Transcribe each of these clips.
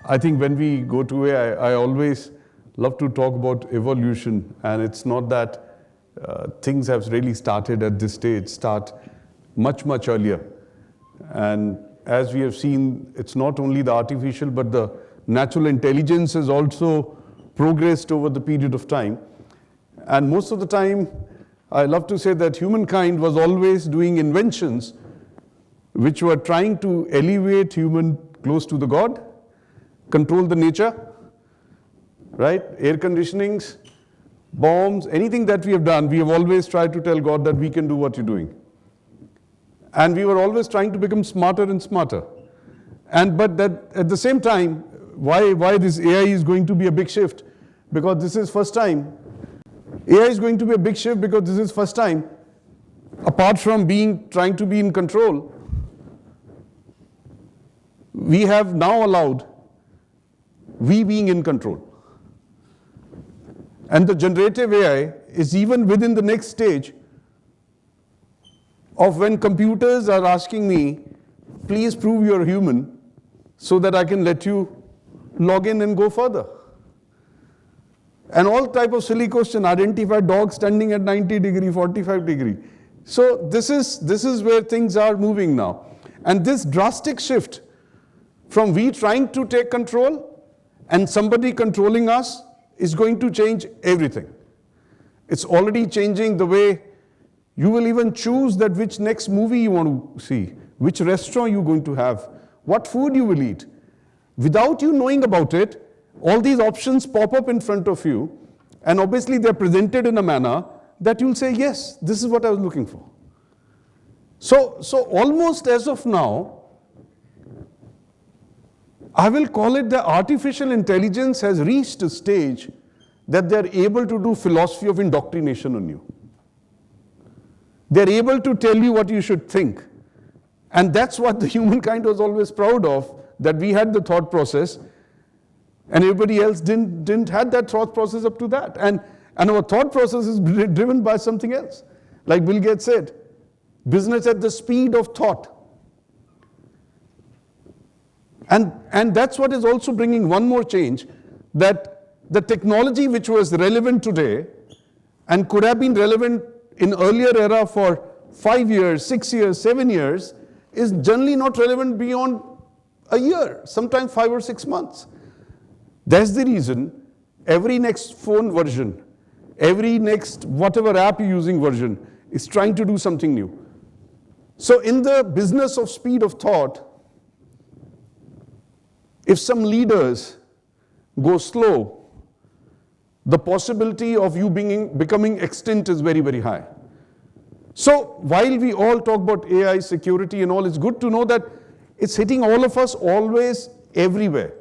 I think when we go to AI, I always love to talk about evolution, and it's not that things have really started at this stage, start much, much earlier. And as we have seen, it's not only the artificial, but the natural intelligence has also progressed over the period of time. And most of the time, I love to say that humankind was always doing inventions which were trying to elevate human close to the God, control the nature, right? Air conditionings, bombs, anything that we have done, we have always tried to tell God that we can do what you're doing. And we were always trying to become smarter and smarter. But that at the same time, why this AI is going to be a big shift? Because this is first time. AI is going to be a big shift because this is first time. Apart from trying to be in control, we have now allowed we being in control. And the generative AI is even within the next stage of when computers are asking me, please prove you're human so that I can let you log in and go further. And all type of silly question, identify dogs standing at 90 degree, 45 degree. So this is where things are moving now. And this drastic shift from we trying to take control and somebody controlling us is going to change everything. It's already changing the way you will even choose that which next movie you want to see, which restaurant you're going to have, what food you will eat. Without you knowing about it, all these options pop up in front of you, and obviously they're presented in a manner that you'll say, yes, this is what I was looking for. So almost as of now, I will call it the artificial intelligence has reached a stage that they're able to do philosophy of indoctrination on you. They're able to tell you what you should think. And that's what the humankind was always proud of, that we had the thought process and everybody else didn't have that thought process up to that. And our thought process is driven by something else. Like Bill Gates said, business at the speed of thought. And that's what is also bringing one more change, that the technology which was relevant today and could have been relevant in earlier era for 5 years, 6 years, 7 years, is generally not relevant beyond a year, sometimes 5 or 6 months. That's the reason every next phone version, every next whatever app you're using version is trying to do something new. So in the business of speed of thought, if some leaders go slow, the possibility of you becoming extinct is very, very high. So while we all talk about AI, security and all, it's good to know that it's hitting all of us always, everywhere.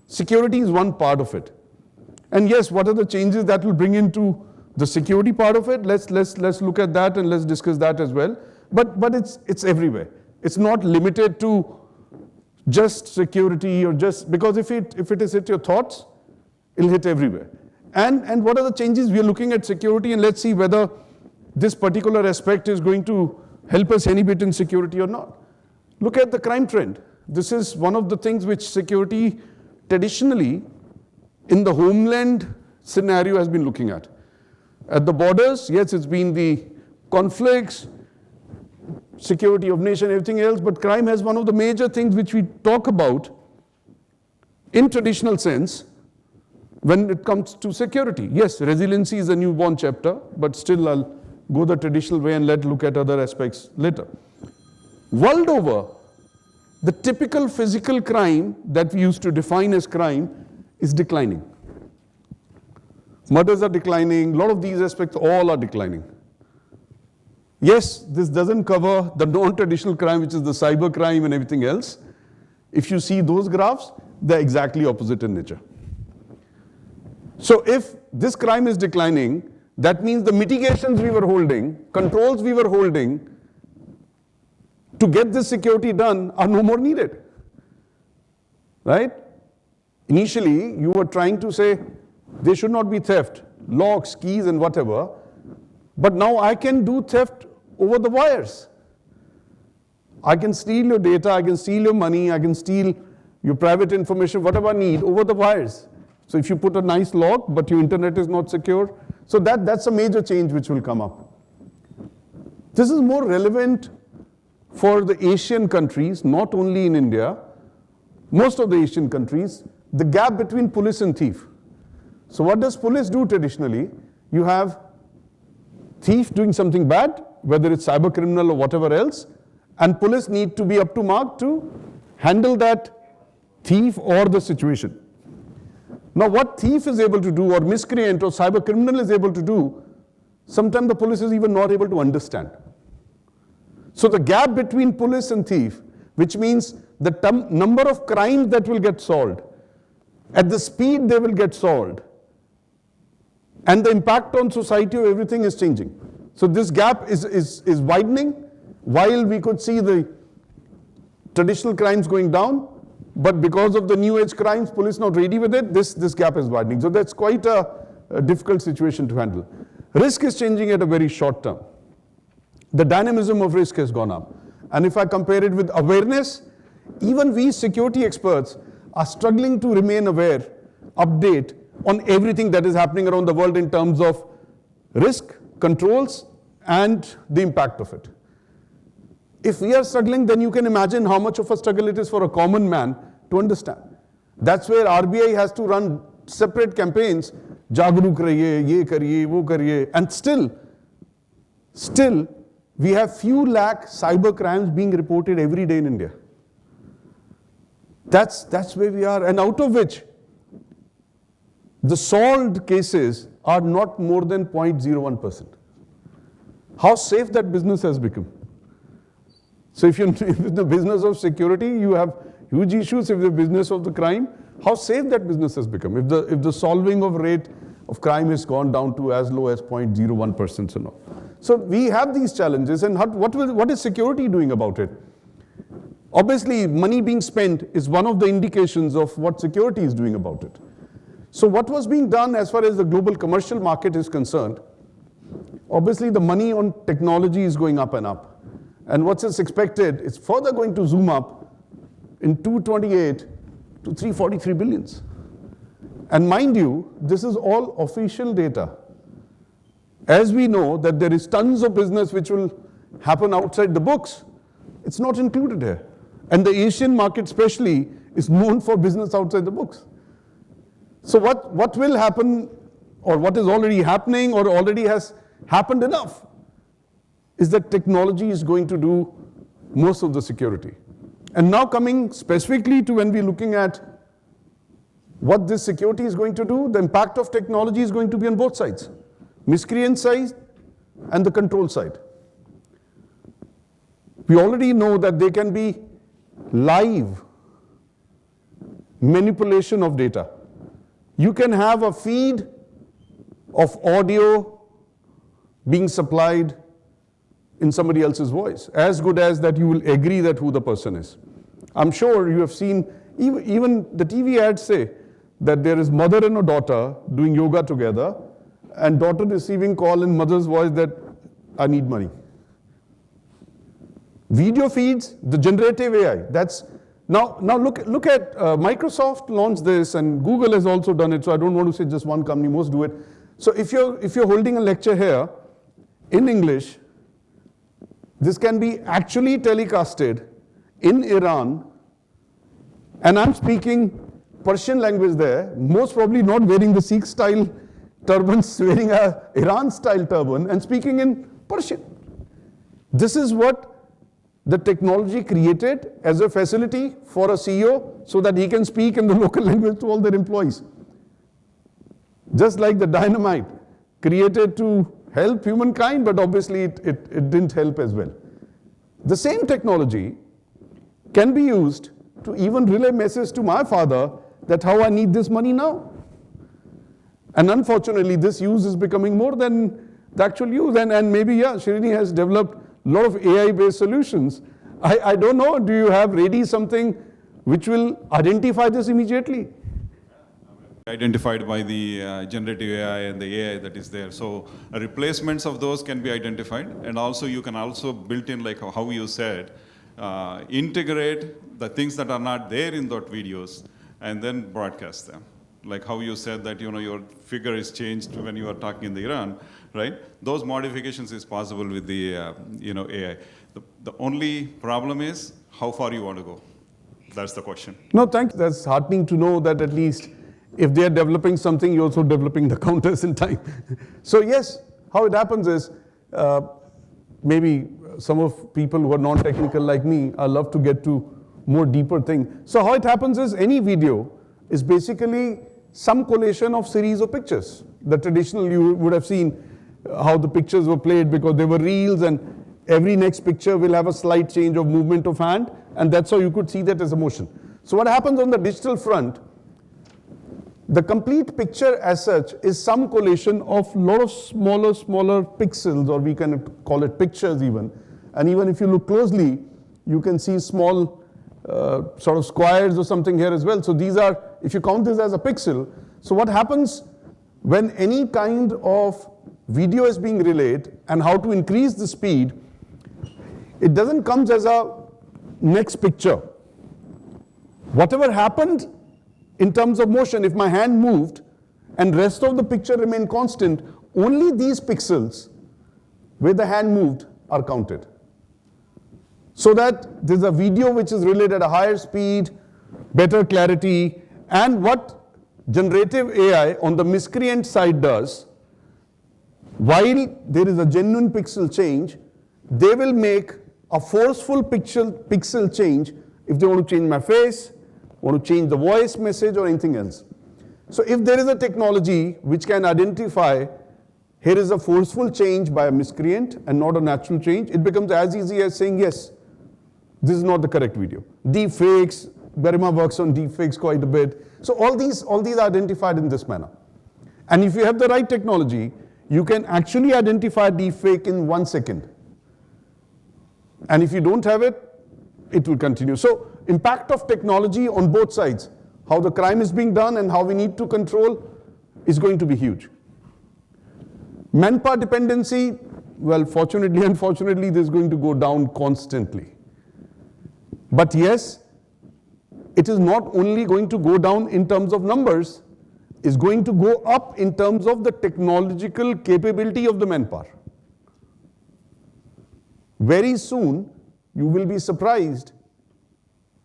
Security is one part of it. And yes, what are the changes that will bring into the security part of it? Let's look at that and let's discuss that as well. But it's everywhere. It's not limited to just security or just, because if it is hit your thoughts, it'll hit everywhere. And what are the changes? We are looking at security, and let's see whether this particular aspect is going to help us any bit in security or not. Look at the crime trend. This is one of the things which security traditionally in the homeland scenario has been looking at. At the borders, yes, it's been the conflicts, security of nation, everything else, but crime has one of the major things which we talk about in traditional sense when it comes to security. Yes, resiliency is a newborn chapter, but still I'll go the traditional way and look at other aspects later. World over, the typical physical crime that we used to define as crime is declining. Murders are declining, a lot of these aspects all are declining. Yes, this doesn't cover the non-traditional crime, which is the cyber crime and everything else. If you see those graphs, they're exactly opposite in nature. So if this crime is declining, that means the mitigations we were holding, controls we were holding to get this security done are no more needed. Right? Initially, you were trying to say there should not be theft, locks, keys and whatever, but now I can do theft over the wires. I can steal your data, I can steal your money, I can steal your private information, whatever need, over the wires. So if you put a nice lock, but your internet is not secure, so that's a major change which will come up. This is more relevant for the Asian countries, not only in India, most of the Asian countries, the gap between police and thief. So what does police do traditionally? You have thief doing something bad, whether it's cyber criminal or whatever else, and police need to be up to mark to handle that thief or the situation. Now what thief is able to do, or miscreant or cyber criminal is able to do, sometimes the police is even not able to understand. So the gap between police and thief, which means the number of crimes that will get solved, at the speed they will get solved, and the impact on society of everything is changing. So this gap is widening, while we could see the traditional crimes going down, but because of the new age crimes, police not ready with it, this gap is widening. So that's quite a difficult situation to handle. Risk is changing at a very short term. The dynamism of risk has gone up. And if I compare it with awareness, even we security experts are struggling to remain aware, update on everything that is happening around the world in terms of risk, controls, and the impact of it. If we are struggling, then you can imagine how much of a struggle it is for a common man to understand. That's where RBI has to run separate campaigns, Jagruk rahiye, ye kariye, wo kariye, and still, we have few lakh cyber crimes being reported every day in India. That's where we are, and out of which the solved cases are not more than 0.01%. How safe that business has become. So if you're in the business of security, you have huge issues. If the business of the crime, how safe that business has become. If the solving of rate of crime has gone down to as low as 0.01%. So no. So we have these challenges, and what is security doing about it? Obviously, money being spent is one of the indications of what security is doing about it. So what was being done as far as the global commercial market is concerned, obviously the money on technology is going up and up. And what's expected is further going to zoom up in 228 to 343 billions. And mind you, this is all official data. As we know that there is tons of business which will happen outside the books, it's not included here. And the Asian market especially is known for business outside the books. So what will happen, or what is already happening, or already has happened enough, is that technology is going to do most of the security. And now coming specifically to when we're looking at what this security is going to do, the impact of technology is going to be on both sides. Miscreant side and the control side. We already know that there can be live manipulation of data. You can have a feed of audio being supplied in somebody else's voice, as good as that you will agree that who the person is. I'm sure you have seen, even the TV ads say that there is mother and a daughter doing yoga together, and daughter receiving call in mother's voice that I need money. Video feeds, the generative AI, that's, now look at Microsoft launched this, and Google has also done it, so I don't want to say just one company, most do it. So if you're holding a lecture here in English, this can be actually telecasted in Iran, and I'm speaking Persian language there, most probably not wearing the Sikh style turbans, wearing a Iran style turban and speaking in Persian. This is what the technology created as a facility for a CEO so that he can speak in the local language to all their employees. Just like the dynamite created to help humankind, but obviously it didn't help as well. The same technology can be used to even relay message to my father that how I need this money now. And unfortunately, this use is becoming more than the actual use. And maybe, yeah, Srini has developed a lot of AI-based solutions. I don't know, do you have ready something which will identify this immediately? Identified by the generative AI and the AI that is there. So replacements of those can be identified, and also you can also built in, like how you said, integrate the things that are not there in those videos and then broadcast them. Like how you said that your figure is changed when you are talking in the Iran, right? Those modifications is possible with the AI. The only problem is how far you want to go. That's the question. No, thanks. That's heartening to know that at least if they are developing something, you're also developing the counters in time. So yes, how it happens is maybe some of people who are non-technical like me, I love to get to more deeper thing. So how it happens is any video is basically some collation of series of pictures. The traditional, you would have seen how the pictures were played because they were reels, and every next picture will have a slight change of movement of hand, and that's how you could see that as a motion. So what happens on the digital front, the complete picture as such is some collation of lot of smaller pixels, or we can call it pictures even. And even if you look closely, you can see small sort of squares or something here as well. So these are, if you count this as a pixel, so what happens when any kind of video is being relayed and how to increase the speed, it doesn't come as a next picture. Whatever happened in terms of motion, if my hand moved and rest of the picture remained constant, only these pixels where the hand moved are counted. So that there's a video which is relayed at a higher speed, better clarity, and what generative AI on the miscreant side does, while there is a genuine pixel change, they will make a forceful pixel change if they want to change my face, want to change the voice message or anything else. So if there is a technology which can identify here is a forceful change by a miscreant and not a natural change, it becomes as easy as saying, yes, this is not the correct video. Deepfakes, Garima works on deepfakes quite a bit. So all these are identified in this manner. And if you have the right technology, you can actually identify deepfake in 1 second. And if you don't have it, it will continue. So impact of technology on both sides, how the crime is being done and how we need to control, is going to be huge. Manpower dependency, well, fortunately, unfortunately, this is going to go down constantly. But yes, it is not only going to go down in terms of numbers, it's going to go up in terms of the technological capability of the manpower. Very soon, you will be surprised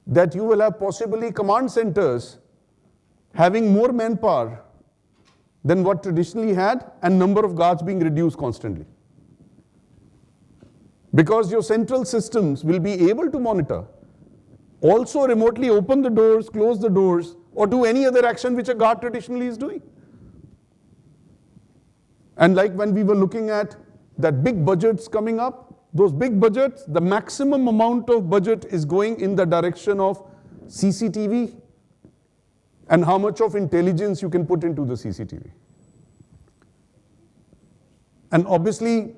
that you will have possibly command centers having more manpower than what traditionally had, and number of guards being reduced constantly. Because your central systems will be able to monitor, also remotely open the doors, close the doors, or do any other action which a guard traditionally is doing. And like when we were looking at that big budgets coming up, those big budgets, the maximum amount of budget is going in the direction of CCTV and how much of intelligence you can put into the CCTV. And obviously,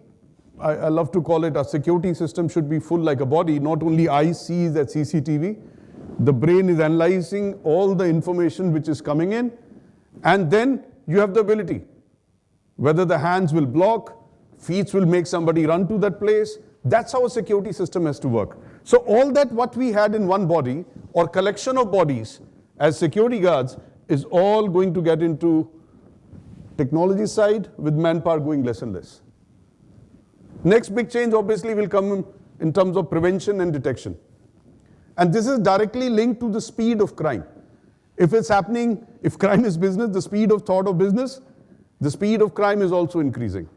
I love to call it a security system should be full like a body. Not only eyes sees that CCTV, the brain is analyzing all the information which is coming in, and then you have the ability, whether the hands will block, feet will make somebody run to that place. That's how a security system has to work. So all that what we had in one body or collection of bodies as security guards is all going to get into technology side with manpower going less and less. Next big change obviously will come in terms of prevention and detection. And this is directly linked to the speed of crime. If it's happening, if crime is business, the speed of thought of business, the speed of crime is also increasing.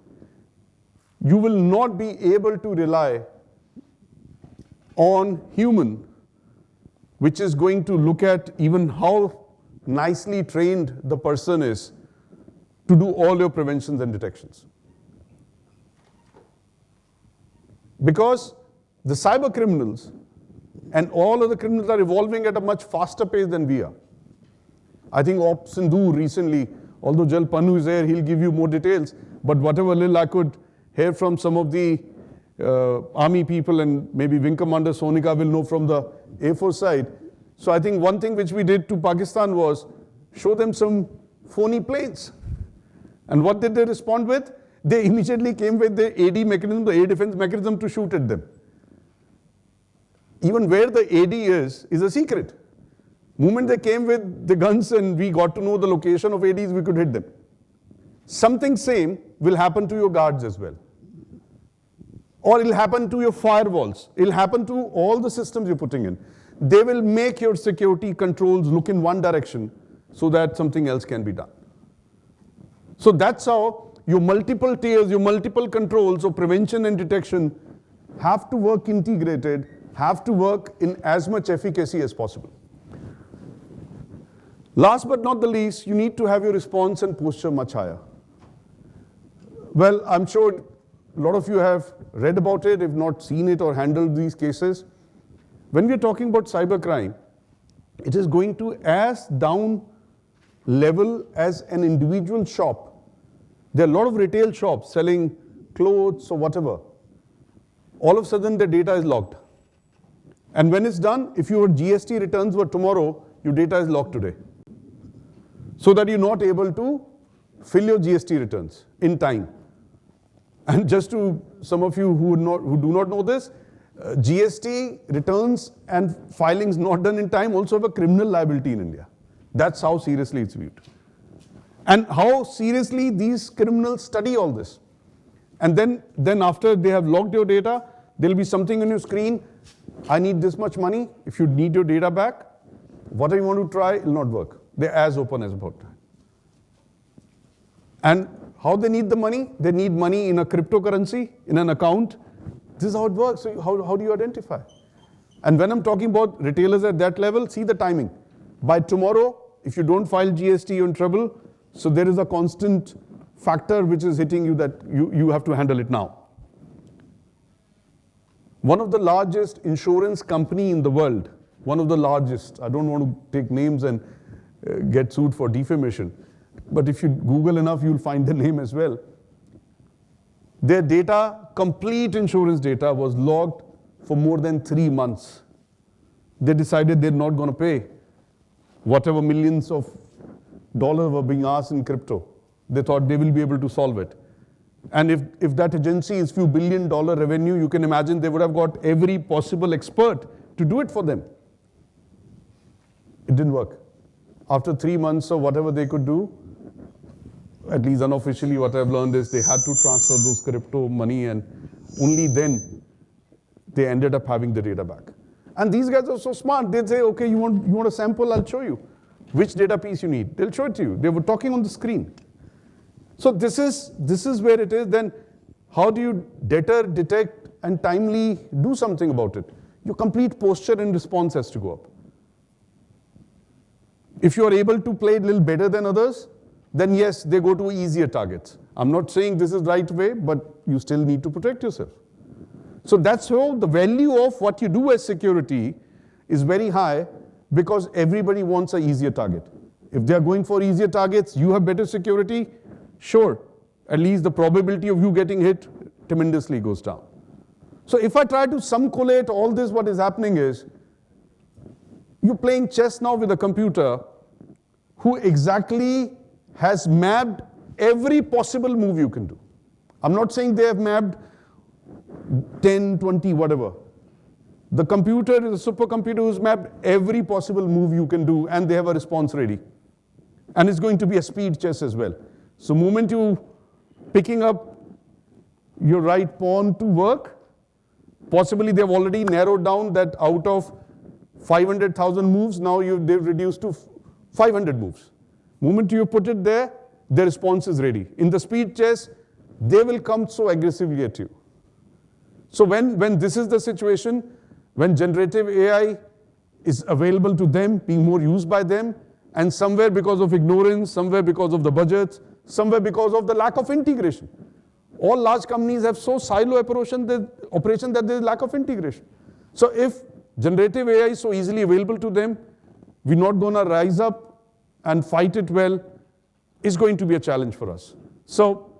You will not be able to rely on human, which is going to look at even how nicely trained the person is to do all your preventions and detections. Because the cyber criminals and all other criminals are evolving at a much faster pace than we are. I think Op Sindhu recently, although Jal Panu is there, he'll give you more details, but whatever little I could hear from some of the army people, and maybe Wing Commander Sonika will know from the Air Force side. So I think one thing which we did to Pakistan was show them some phony planes. And what did they respond with? They immediately came with the AD mechanism, the air defense mechanism to shoot at them. even where the AD is a secret. Moment they came with the guns and we got to know the location of ADs, we could hit them. Something same will happen to your guards as well. Or it'll happen to your firewalls. It'll happen to all the systems you're putting in. They will make your security controls look in one direction so that something else can be done. So that's how your multiple tiers, your multiple controls of prevention and detection have to work integrated, have to work in as much efficacy as possible. Last but not the least, you need to have your response and posture much higher. Well, I'm sure a lot of you have read about it, if not seen it or handled these cases. When we're talking about cybercrime, it is going to as down level as an individual shop. There are a lot of retail shops selling clothes or whatever. All of a sudden, their data is locked. And when it's done, if your GST returns were tomorrow, your data is locked today. So that you're not able to fill your GST returns in time. And just to some of you who do not know this, GST returns and filings not done in time also have a criminal liability in India. That's how seriously it's viewed. And how seriously these criminals study all this. And then after they have logged your data, there'll be something on your screen, I need this much money. If you need your data back, whatever you want to try, it will not work. They're as open as about that. And how they need the money? They need money in a cryptocurrency, in an account. This is how it works. So how do you identify? And when I'm talking about retailers at that level, see the timing. By tomorrow, if you don't file GST, you're in trouble. So there is a constant factor which is hitting you that you have to handle it now. One of the largest insurance company in the world, one of the largest, I don't want to take names and get sued for defamation, but if you Google enough, you'll find the name as well. Their data, complete insurance data, was logged for more than 3 months. They decided they're not going to pay whatever millions of dollars were being asked in crypto. They thought they will be able to solve it. And if that agency is few $1 billion revenue, you can imagine they would have got every possible expert to do it for them. It didn't work. After 3 months or whatever they could do, at least unofficially what I've learned is they had to transfer those crypto money and only then they ended up having the data back. And these guys are so smart, they'd say, okay, you want a sample, I'll show you. Which data piece you need? They'll show it to you. They were talking on the screen. So this is where it is. Then how do you deter, detect, and timely do something about it? Your complete posture and response has to go up. If you are able to play a little better than others, then yes, they go to easier targets. I'm not saying this is the right way, but you still need to protect yourself. So that's how the value of what you do as security is very high, because everybody wants an easier target. If they are going for easier targets, you have better security, sure, at least the probability of you getting hit tremendously goes down. So if I try to sum collate all this, what is happening is, you're playing chess now with a computer who exactly has mapped every possible move you can do. I'm not saying they have mapped 10, 20, whatever. The computer is a supercomputer who's mapped every possible move you can do, and they have a response ready. And it's going to be a speed chess as well. So moment you picking up your right pawn to work, possibly they've already narrowed down that out of 500,000 moves, now they've reduced to 500 moves. Moment you put it there, the response is ready. In the speed chess, they will come so aggressively at you. So when this is the situation, when generative AI is available to them, being more used by them, and somewhere because of ignorance, somewhere because of the budgets, somewhere because of the lack of integration. All large companies have so silo operation that there is lack of integration. So if generative AI is so easily available to them, we're not going to rise up and fight it well. It's going to be a challenge for us. So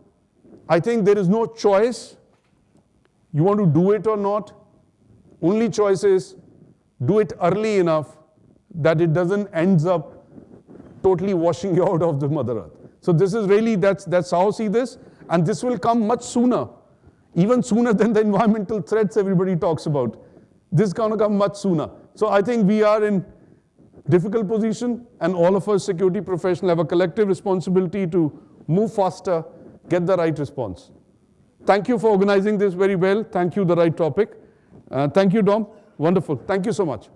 I think there is no choice. You want to do it or not. Only choice is do it early enough that it doesn't ends up totally washing you out of the Mother Earth. So this is really, that's how I see this. And this will come much sooner, even sooner than the environmental threats everybody talks about. This is going to come much sooner. So I think we are in difficult position, and all of us security professionals have a collective responsibility to move faster, get the right response. Thank you for organizing this very well. Thank you, the right topic. Thank you, Dom. Wonderful. Thank you so much.